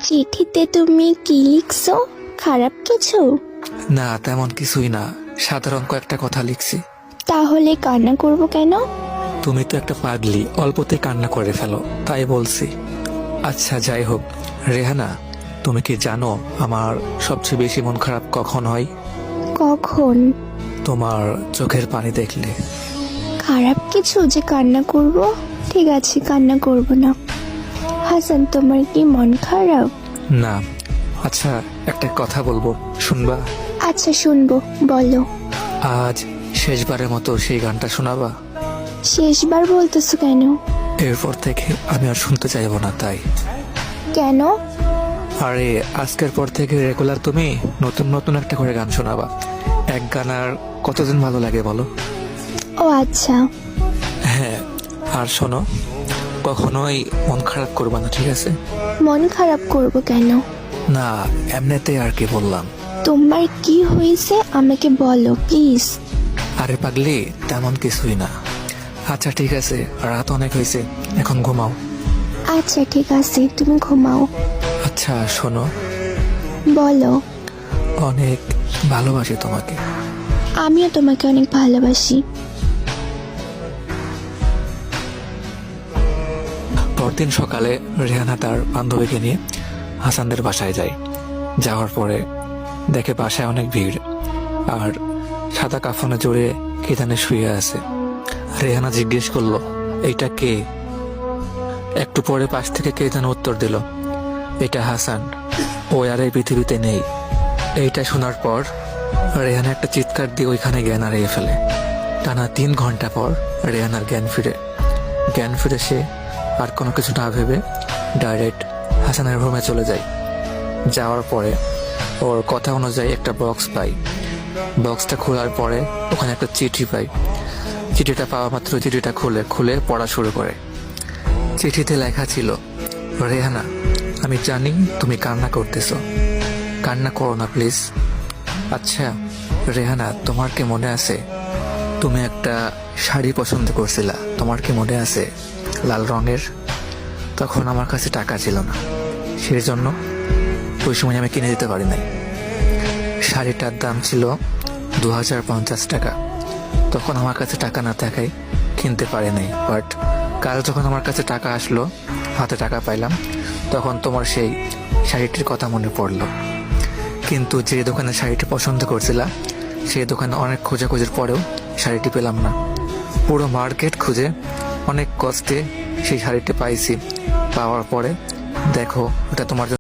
চিঠিতে তুমি কি লিখছো? খারাপ কিছু? না, তেমন কিছুই না, সাধারণ কয়েকটা কথা লিখছি। তাহলে কান্না করব কেন? তুমি তো একটা পাগলি, অল্পতে কান্না করে ফেলো, তাই বলছি। আচ্ছা যাই হোক, রেহানা, তুমি কি জানো আমার সবচেয়ে বেশি মন খারাপ কখন হয়? কখন? তোমার চোখের পানি দেখলে। খারাপ কিছু যে কান্না করব? ঠিক আছে, কান্না করব না। হাসান, তোমার কি মন খারাপ? না। আচ্ছা, একটা কথা বলবো, শুনবা? আচ্ছা শুনবো, বলো। আজ শেষবারের মতো সেই গানটা শোনাবা? শেষবার বলতেছো কেন? এরপর থেকে আমি আর শুনতে চাইবো না, তাই। কেন? আরে আজকের পর থেকে রেগুলার তুমি নতুন নতুন একটা করে গান শোনাবা। এক গান আর কতদিন ভালো লাগে বলো? ও আচ্ছা। হ্যাঁ, আর শোনো, কখনোই মন খারাপ করবা না, ঠিক আছে? মন খারাপ করব কেন? না, এমনিতেই আর কি বললাম। তোমার কি হয়েছে আমাকে বলো প্লিজ। আরে পাগলি, তেমন কিছুই না। আচ্ছা ঠিক আছে, রাত অনেক হয়েছে, এখন ঘুমাও। আচ্ছা ঠিক আছে, তুমি ঘুমাও। আচ্ছা শোনো, বলো। অনেক ভালোবাসি তোমাকে। আমিও তোমাকে অনেক ভালোবাসি। পরদিন সকালে রেহানা তার বান্ধবীকে নিয়ে হাসানদের বাসায় যায়। যাওয়ার পরে দেখে বাসায় অনেক ভিড়, আর সাদা কাফনে জড়িয়ে কে জানে শুয়ে আছে। রেহানা জিজ্ঞেস করলো, এইটা কে? একটু পরে পাশ থেকে কে যেন উত্তর দিল, এটা হাসান, ও আর এই পৃথিবীতে নেই। এইটা শোনার পর রেহানা একটা চিৎকার দিয়ে ওইখানে জ্ঞান হারিয়ে ফেলে। টানা 3 ঘন্টা পর রেহানার জ্ঞান ফিরে সে আর কোনো কিছু না ভেবে ডাইরেক্ট হাসানের রুমে চলে যায়। যাওয়ার পরে ওর কথা অনুযায়ী একটা বক্স পাই। বক্সটা খোলার পরে ওখানে একটা চিঠি পাই। চিঠিটা পাওয়া মাত্র চিঠিটা খুলে পড়া শুরু করে। চিঠিতে লেখা ছিল, রেহানা, আমি জানি তুমি কান্না করতেছো, কান্না করো না প্লিজ। আচ্ছা রেহানা, তোমার কি মনে আছে তুমি একটা শাড়ি পছন্দ করছিলা? তোমার কি মনে আছে, লাল রঙের? তখন আমার কাছে টাকা ছিল না, সেই জন্য ওই সময় আমি কিনে দিতে পারি নাই। শাড়িটার দাম ছিল 2050 টাকা। তখন আমার কাছে টাকা না থাকায় কিনতে পারি নাই। বাট কাল যখন আমার কাছে টাকা আসলো, হাতে টাকা পাইলাম, তখন তোমার সেই শাড়িটির কথা মনে পড়লো। কিন্তু যে দোকানে শাড়িটি পছন্দ করছিলাম, সেই দোকানে অনেক খোঁজাখুঁজির পরেও শাড়িটি পেলাম না। পুরো মার্কেট খুঁজে অনেক কষ্টে সেই শাড়িটি পাইছি। পাওয়ার পরে দেখো, ওটা তোমার জন্য